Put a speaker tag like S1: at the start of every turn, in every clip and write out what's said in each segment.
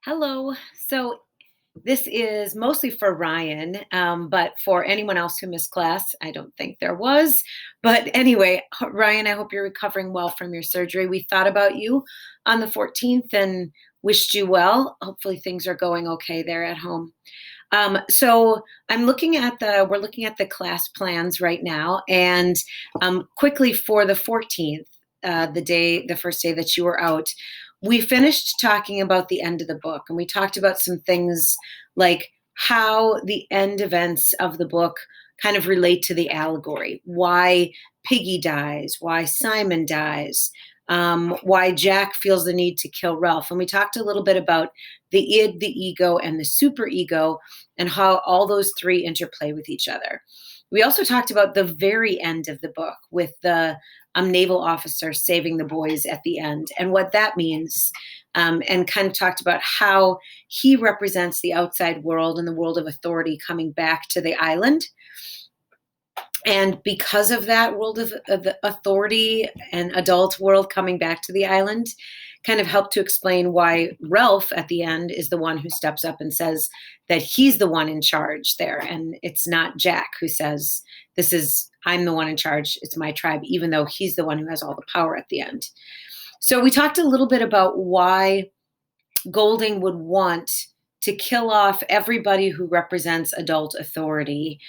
S1: Hello. So this is mostly for Ryan, but for anyone else who missed class, I don't think there was. But anyway, Ryan, I hope you're recovering well from your surgery. We thought about you on the 14th and wished you well. Hopefully things are going okay there at home. So we're looking at the class plans right now, and quickly for the 14th, the first day that you were out, we finished talking about the end of the book, and we talked about some things like how the end events of the book kind of relate to the allegory, why Piggy dies, why Simon dies, why Jack feels the need to kill Ralph. And we talked a little bit about the id, the ego, and the superego, and how all those three interplay with each other. We also talked about the very end of the book with the naval officer saving the boys at the end and what that means, and kind of talked about how he represents the outside world and the world of authority coming back to the island. And because of that world of the authority and adult world coming back to the island, kind of helped to explain why Ralph at the end is the one who steps up and says that he's the one in charge there. And it's not Jack who says, I'm the one in charge. It's my tribe, even though he's the one who has all the power at the end. So we talked a little bit about why Golding would want to kill off everybody who represents adult authority.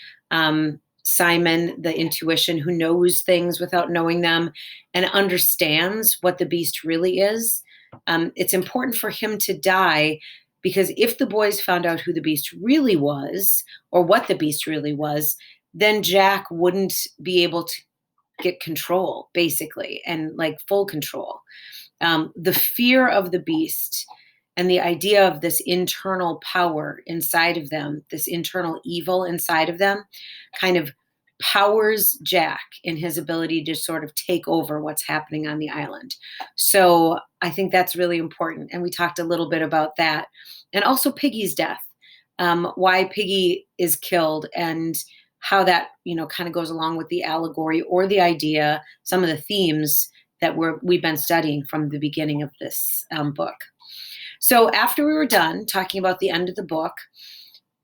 S1: Simon, the intuition, who knows things without knowing them and understands what the beast really is. It's important for him to die because if the boys found out who the beast really was or what the beast really was, then Jack wouldn't be able to get control, basically, and like full control. The fear of the beast and the idea of this internal power inside of them, this internal evil inside of them, kind of powers Jack in his ability to sort of take over what's happening on the island. So I think that's really important. And we talked a little bit about that. And also Piggy's death, why Piggy is killed and how that, kind of goes along with the allegory or the idea, some of the themes that we've been studying from the beginning of this book. So after we were done talking about the end of the book,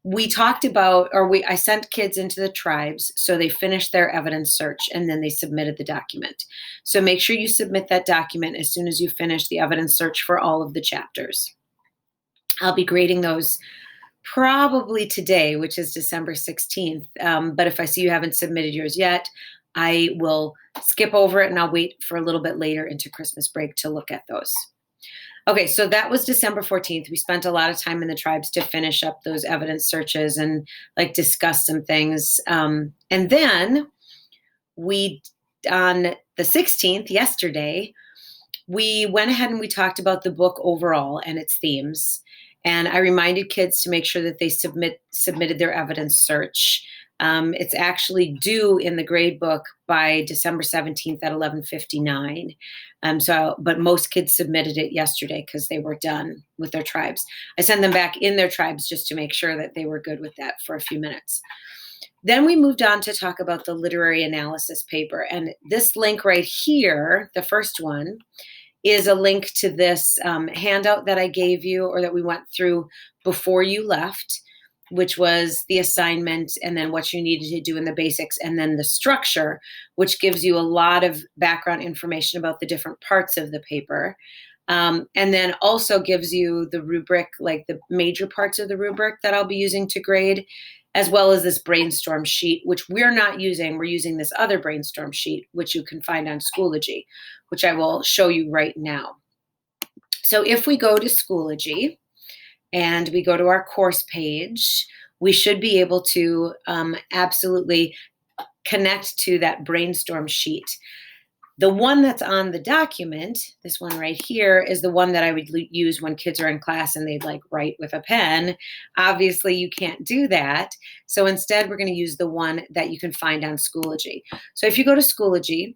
S1: we talked about, I sent kids into the tribes, so they finished their evidence search and then they submitted the document. So make sure you submit that document as soon as you finish the evidence search for all of the chapters. I'll be grading those probably today, which is December 16th. But if I see you haven't submitted yours yet, I will skip over it and I'll wait for a little bit later into Christmas break to look at those. Okay, so that was December 14th. We spent a lot of time in the tribes to finish up those evidence searches and discuss some things. And then on the 16th, yesterday, we went ahead and we talked about the book overall and its themes. And I reminded kids to make sure that they submitted their evidence search. It's actually due in the grade book by December 17th at 11:59. But most kids submitted it yesterday because they were done with their tribes. I sent them back in their tribes just to make sure that they were good with that for a few minutes. Then we moved on to talk about the literary analysis paper. And this link right here, the first one, is a link to this handout that I gave you or that we went through before you left, which was the assignment and then what you needed to do in the basics and then the structure, which gives you a lot of background information about the different parts of the paper. And then also gives you the rubric, like the major parts of the rubric that I'll be using to grade, as well as this Brainstorm sheet, which we're not using. We're using this other Brainstorm sheet, which you can find on Schoology, which I will show you right now. So if we go to Schoology, and we go to our course page, we should be able to absolutely connect to that Brainstorm sheet. The one that's on the document, this one right here, is the one that I would use when kids are in class and they'd write with a pen. Obviously, you can't do that. So instead, we're going to use the one that you can find on Schoology. So if you go to Schoology,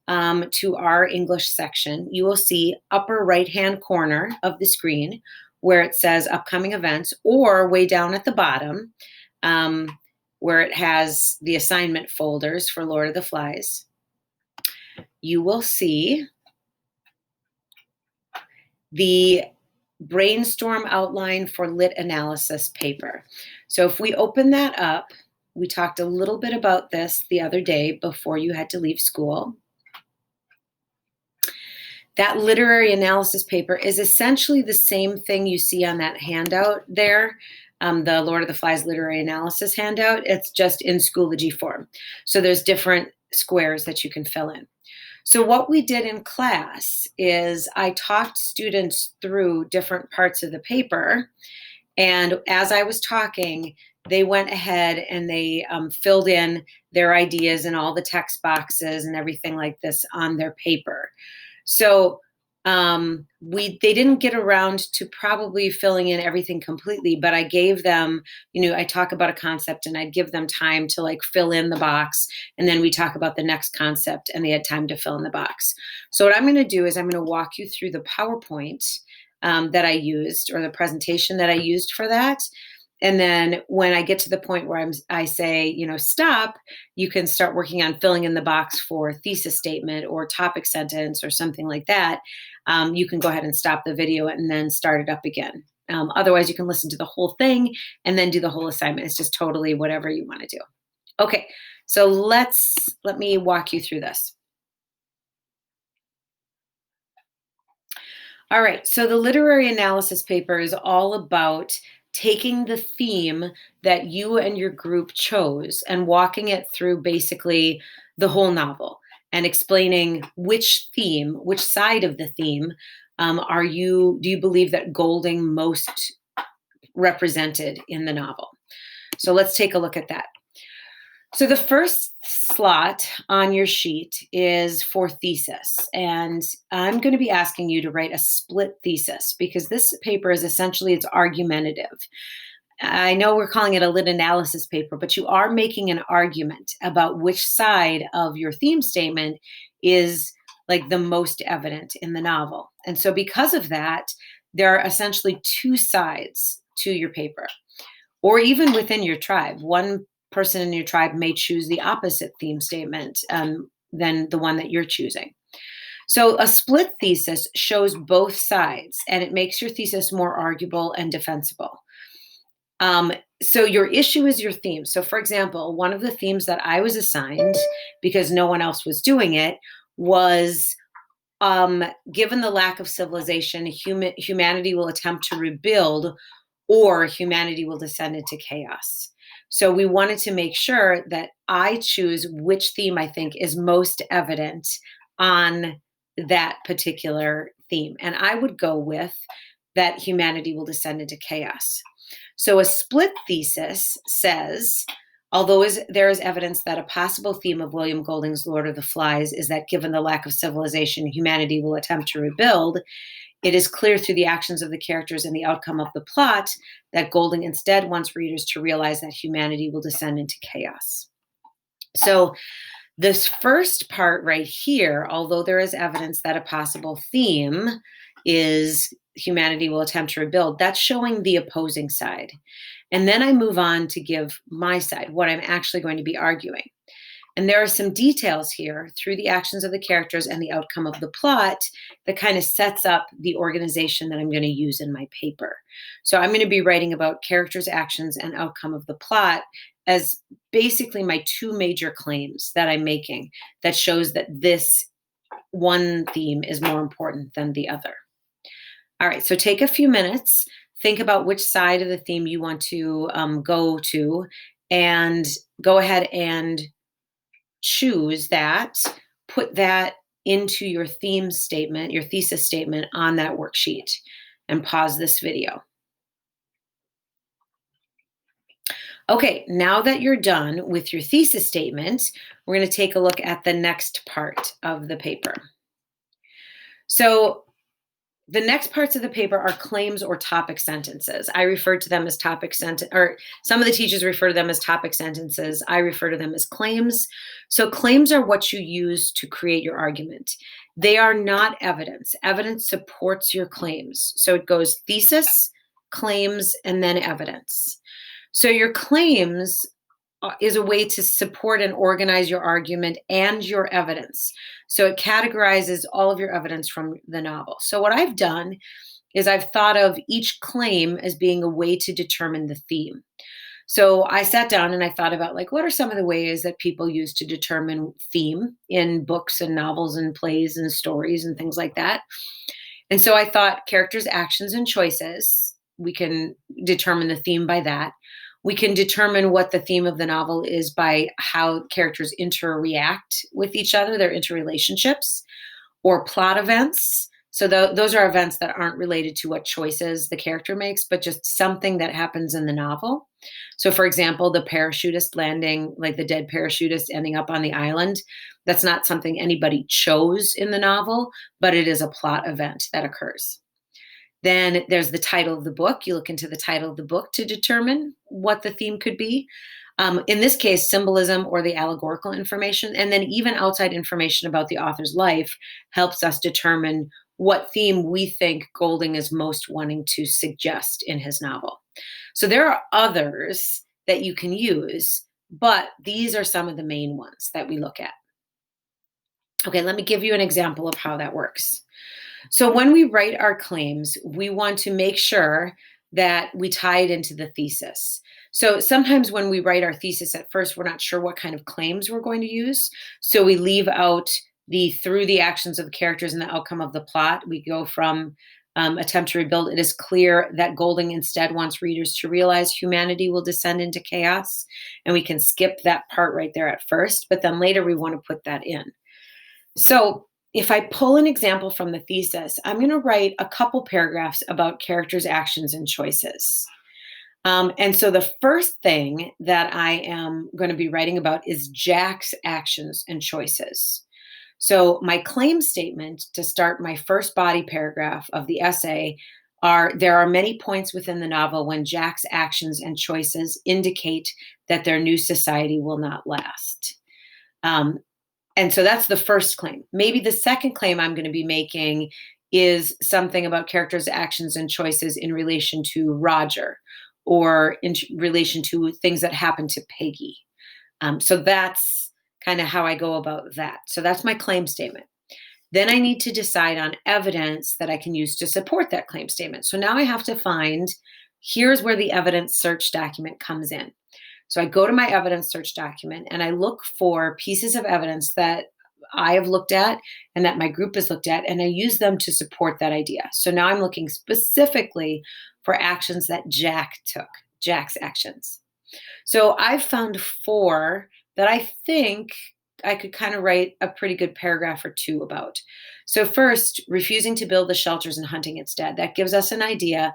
S1: to our English section, you will see upper right-hand corner of the screen where it says upcoming events, or way down at the bottom where it has the assignment folders for Lord of the Flies. You will see the Brainstorm outline for lit analysis paper. So if we open that up, we talked a little bit about this the other day before you had to leave school. That literary analysis paper is essentially the same thing you see on that handout there, the Lord of the Flies literary analysis handout. It's just in Schoology form. So there's different squares that you can fill in. So what we did in class is I talked students through different parts of the paper. And as I was talking, they went ahead and they filled in their ideas and all the text boxes and everything like this on their paper. So they didn't get around to probably filling in everything completely, but I gave them, I talk about a concept and I'd give them time to like fill in the box, and then we talk about the next concept and they had time to fill in the box. So what I'm going to do is I'm going to walk you through the PowerPoint that I used, or the presentation that I used for that. And then when I get to the point where I say, stop, you can start working on filling in the box for thesis statement or topic sentence or something like that. You can go ahead and stop the video and then start it up again. Otherwise, you can listen to the whole thing and then do the whole assignment. It's just totally whatever you want to do. Okay, so let me walk you through this. All right, so the literary analysis paper is all about taking the theme that you and your group chose and walking it through basically the whole novel and explaining which side of the theme do you believe that Golding most represented in the novel? So let's take a look at that. So the first slot on your sheet is for thesis, and I'm going to be asking you to write a split thesis because this paper is essentially, it's argumentative. I know we're calling it a lit analysis paper, but you are making an argument about which side of your theme statement is like the most evident in the novel. And so because of that, there are essentially two sides to your paper, or even within your tribe. One person in your tribe may choose the opposite theme statement than the one that you're choosing. So a split thesis shows both sides, and it makes your thesis more arguable and defensible. So your issue is your theme. So for example, one of the themes that I was assigned, because no one else was doing it, was given the lack of civilization, humanity will attempt to rebuild, or humanity will descend into chaos. So we wanted to make sure that I choose which theme I think is most evident on that particular theme. And I would go with that humanity will descend into chaos. So a split thesis says, although there is evidence that a possible theme of William Golding's Lord of the Flies is that given the lack of civilization, humanity will attempt to rebuild, it is clear through the actions of the characters and the outcome of the plot that Golding instead wants readers to realize that humanity will descend into chaos. So this first part right here, although there is evidence that a possible theme is humanity will attempt to rebuild, that's showing the opposing side. And then I move on to give my side, what I'm actually going to be arguing. And there are some details here through the actions of the characters and the outcome of the plot that kind of sets up the organization that I'm going to use in my paper. So I'm going to be writing about characters' actions and outcome of the plot as basically my two major claims that I'm making that shows that this one theme is more important than the other. All right, so take a few minutes, think about which side of the theme you want to go to, and go ahead and choose that, put that into your theme statement, your thesis statement on that worksheet, and pause this video. Okay, now that you're done with your thesis statement, we're going to take a look at the next part of the paper. So the next parts of the paper are claims or topic sentences. I refer to them as topic sentence, or some of the teachers refer to them as topic sentences. I refer to them as claims. So claims are what you use to create your argument. They are not evidence. Evidence supports your claims. So it goes thesis, claims, and then evidence. So your claims is a way to support and organize your argument and your evidence. So it categorizes all of your evidence from the novel. So what I've done is I've thought of each claim as being a way to determine the theme. So I sat down and I thought about, like, what are some of the ways that people use to determine theme in books and novels and plays and stories and things like that. And so I thought characters' actions and choices, we can determine the theme by that. We can determine what the theme of the novel is by how characters interact with each other, their interrelationships, or plot events. So those are events that aren't related to what choices the character makes, but just something that happens in the novel. So, for example, the parachutist landing, like the dead parachutist ending up on the island, that's not something anybody chose in the novel, but it is a plot event that occurs. Then there's the title of the book. You look into the title of the book to determine what the theme could be. In this case, symbolism or the allegorical information, and then even outside information about the author's life helps us determine what theme we think Golding is most wanting to suggest in his novel. So there are others that you can use, but these are some of the main ones that we look at. Okay, let me give you an example of how that works. So when we write our claims, we want to make sure that we tie it into the thesis. So sometimes when we write our thesis at first, we're not sure what kind of claims we're going to use. So we leave out the through the actions of the characters and the outcome of the plot. We go from attempt to rebuild. It is clear that Golding instead wants readers to realize humanity will descend into chaos. And we can skip that part right there at first, but then later we want to put that in. So if I pull an example from the thesis, I'm going to write a couple paragraphs about characters' actions and choices. And so the first thing that I am going to be writing about is Jack's actions and choices. So my claim statement to start my first body paragraph of the essay are there are many points within the novel when Jack's actions and choices indicate that their new society will not last. And so that's the first claim. Maybe the second claim I'm going to be making is something about characters' actions and choices in relation to Roger or in relation to things that happen to Peggy. So that's kind of how I go about that. So that's my claim statement. Then I need to decide on evidence that I can use to support that claim statement. So now I have to find, here's where the evidence search document comes in. So I go to my evidence search document and I look for pieces of evidence that I have looked at and that my group has looked at, and I use them to support that idea. So now I'm looking specifically for actions that Jack took, Jack's actions. So I've found 4 that I think I could kind of write a pretty good paragraph or 2 about. So first, refusing to build the shelters and hunting instead. That gives us an idea.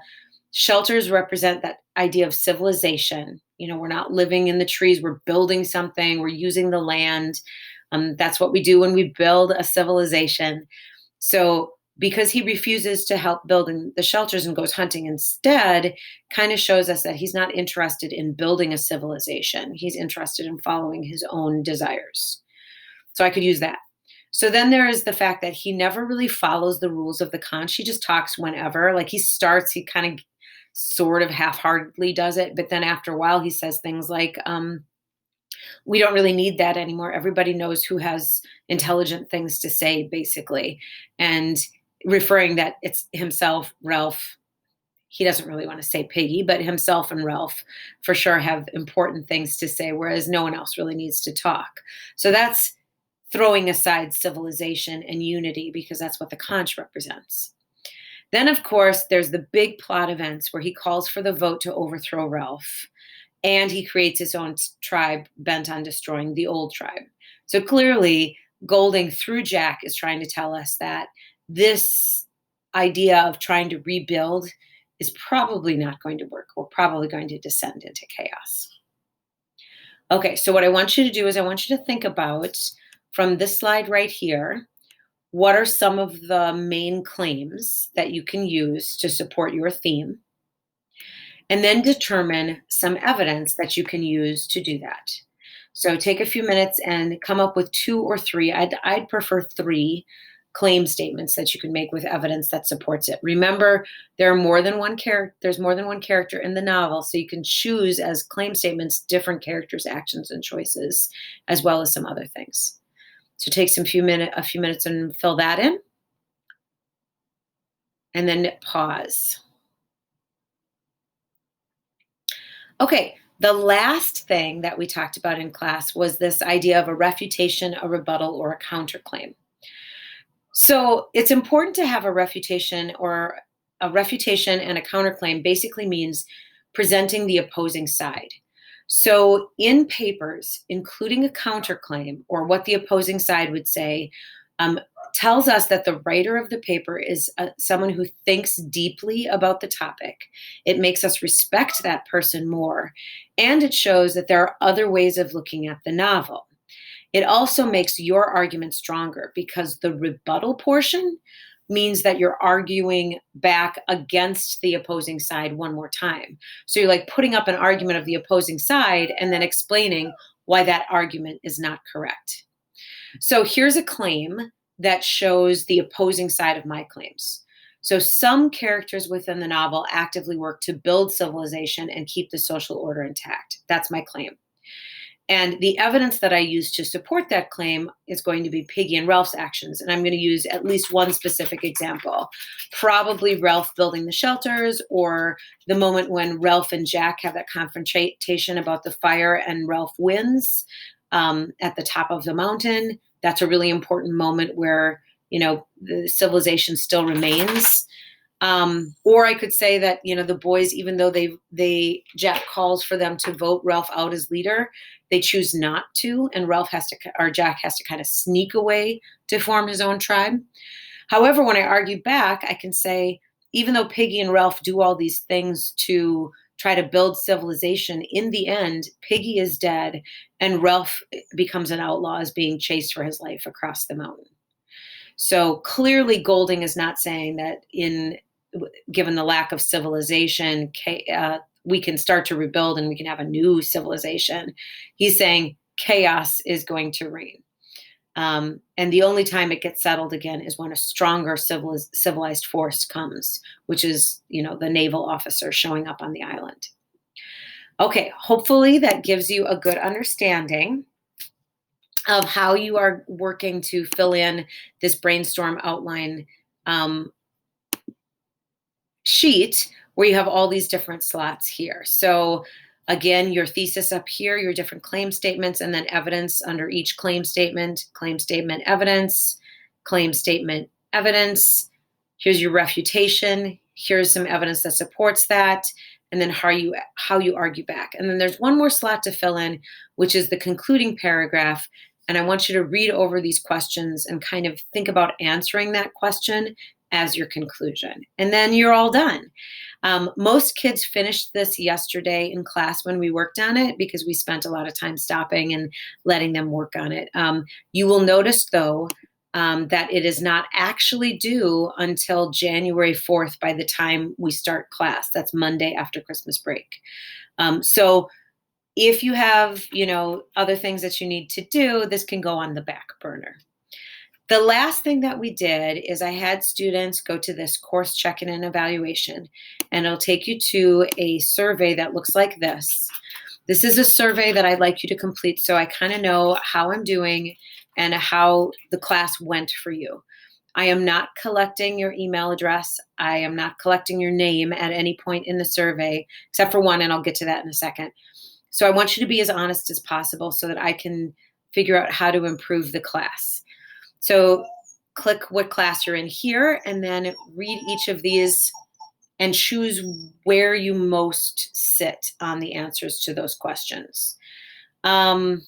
S1: Shelters represent that idea of civilization. You know, we're not living in the trees, we're building something, we're using the land. That's what we do when we build a civilization. So because he refuses to help building the shelters and goes hunting instead, kind of shows us that he's not interested in building a civilization. He's interested in following his own desires. So I could use that. So then there is the fact that he never really follows the rules of the conch. He just talks whenever. Like he starts, he kind of sort of half-heartedly does it, but then after a while he says things like, we don't really need that anymore. Everybody knows who has intelligent things to say, basically. And referring that it's himself, Ralph, he doesn't really want to say Piggy, but himself and Ralph for sure have important things to say, whereas no one else really needs to talk. So that's throwing aside civilization and unity because that's what the conch represents. Then, of course, there's the big plot events where he calls for the vote to overthrow Ralph, and he creates his own tribe bent on destroying the old tribe. So clearly, Golding through Jack is trying to tell us that this idea of trying to rebuild is probably not going to work. We're probably going to descend into chaos. Okay, so what I want you to do is I want you to think about, from this slide right here, what are some of the main claims that you can use to support your theme? And then determine some evidence that you can use to do that. So take a few minutes and come up with 2 or 3. I'd prefer 3 claim statements that you can make with evidence that supports it. Remember, there's more than one character in the novel, so you can choose as claim statements different characters' actions and choices, as well as some other things. So take a few minutes and fill that in. and then pause. Okay, the last thing that we talked about in class was this idea of a refutation, a rebuttal, or a counterclaim. So it's important to have a refutation, or a refutation and a counterclaim basically means presenting the opposing side. So in papers, including a counterclaim or what the opposing side would say, um, tells us that the writer of the paper is someone who thinks deeply about the topic. It makes us respect that person more, and it shows that there are other ways of looking at the novel. It also makes your argument stronger because the rebuttal portion means that you're arguing back against the opposing side one more time. So you're like putting up an argument of the opposing side and then explaining why that argument is not correct. So here's a claim that shows the opposing side of my claims. So some characters within the novel actively work to build civilization and keep the social order intact. That's my claim. And the evidence that I use to support that claim is going to be Piggy and Ralph's actions. And I'm going to use at least one specific example, probably Ralph building the shelters, or the moment when Ralph and Jack have that confrontation about the fire and Ralph wins at the top of the mountain. That's a really important moment where, the civilization still remains. Or I could say that, the boys, even though Jack calls for them to vote Ralph out as leader, they choose not to, and Jack has to kind of sneak away to form his own tribe. However, when I argue back, I can say, even though Piggy and Ralph do all these things to try to build civilization, in the end, Piggy is dead, and Ralph becomes an outlaw, as being chased for his life across the mountain. So clearly, Golding is not saying that given the lack of civilization, we can start to rebuild and we can have a new civilization. He's saying chaos is going to reign. And the only time it gets settled again is when a stronger civilized force comes, which is, the naval officer showing up on the island. Okay, hopefully that gives you a good understanding of how you are working to fill in this brainstorm outline sheet where you have all these different slots here. So again, your thesis up here, your different claim statements, and then evidence under each claim statement, evidence, claim statement, evidence. Here's your refutation. Here's some evidence that supports that. And then how you argue back. And then there's one more slot to fill in, which is the concluding paragraph. And I want you to read over these questions and kind of think about answering that question as your conclusion. And then you're all done. Most kids finished this yesterday in class when we worked on it, because we spent a lot of time stopping and letting them work on it. You will notice, though, that it is not actually due until January 4th by the time we start class. That's Monday after Christmas break. So if you have, other things that you need to do, this can go on the back burner. The last thing that we did is I had students go to this course check-in and evaluation, and it'll take you to a survey that looks like this. This is a survey that I'd like you to complete so I kind of know how I'm doing and how the class went for you. I am not collecting your email address. I am not collecting your name at any point in the survey, except for one, and I'll get to that in a second. So I want you to be as honest as possible so that I can figure out how to improve the class. So click what class you're in here, and then read each of these and choose where you most sit on the answers to those questions. Then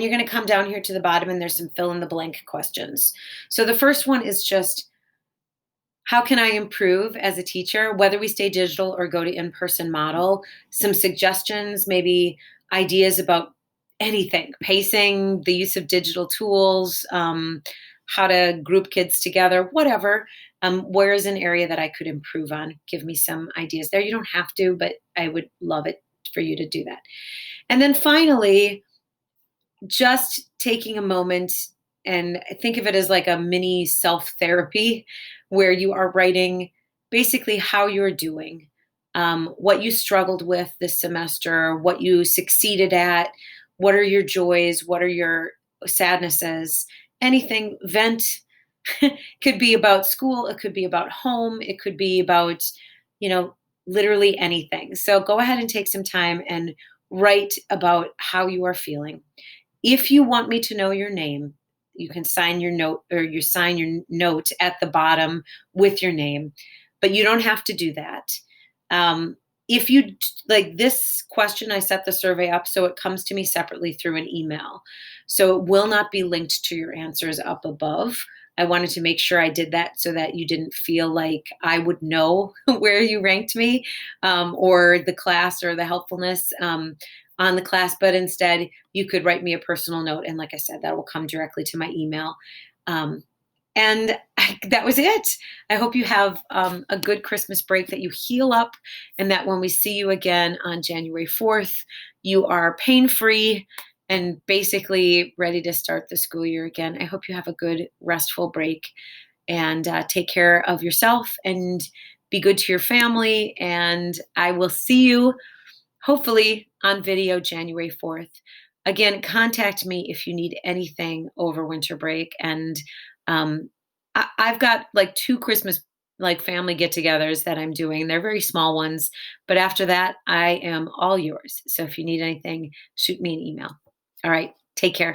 S1: you're going to come down here to the bottom, and there's some fill in the blank questions. So the first one is just, how can I improve as a teacher, whether we stay digital or go to in-person model? Some suggestions, maybe ideas about anything, pacing, the use of digital tools, how to group kids together, whatever. Where is an area that I could improve on? Give me some ideas there. You don't have to, but I would love it for you to do that. And then finally, just taking a moment, and think of it as like a mini self-therapy where you are writing basically how you're doing, what you struggled with this semester, what you succeeded at, what are your joys, what are your sadnesses, anything, vent, Could be about school, it could be about home, it could be about, you know, literally anything. So go ahead and take some time and write about how you are feeling. If you want me to know your name, you can sign your note or you sign your note at the bottom with your name, but you don't have to do that. Um, if you like this question, I set the survey up so it comes to me separately through an email. So it will not be linked to your answers up above. I wanted to make sure I did that so that you didn't feel like I would know where you ranked me, or the class or the helpfulness on the class, but instead you could write me a personal note. And like I said, that will come directly to my email. Um, and that was it. I hope you have a good Christmas break, that you heal up, and that when we see you again on January 4th, you are pain free and basically ready to start the school year again. I hope you have a good, restful break, and take care of yourself and be good to your family. And I will see you hopefully on video January 4th. Again, contact me if you need anything over winter break. And I've got like two Christmas like family get-togethers that I'm doing. They're very small ones, but after that, I am all yours. So if you need anything, shoot me an email. All right, take care.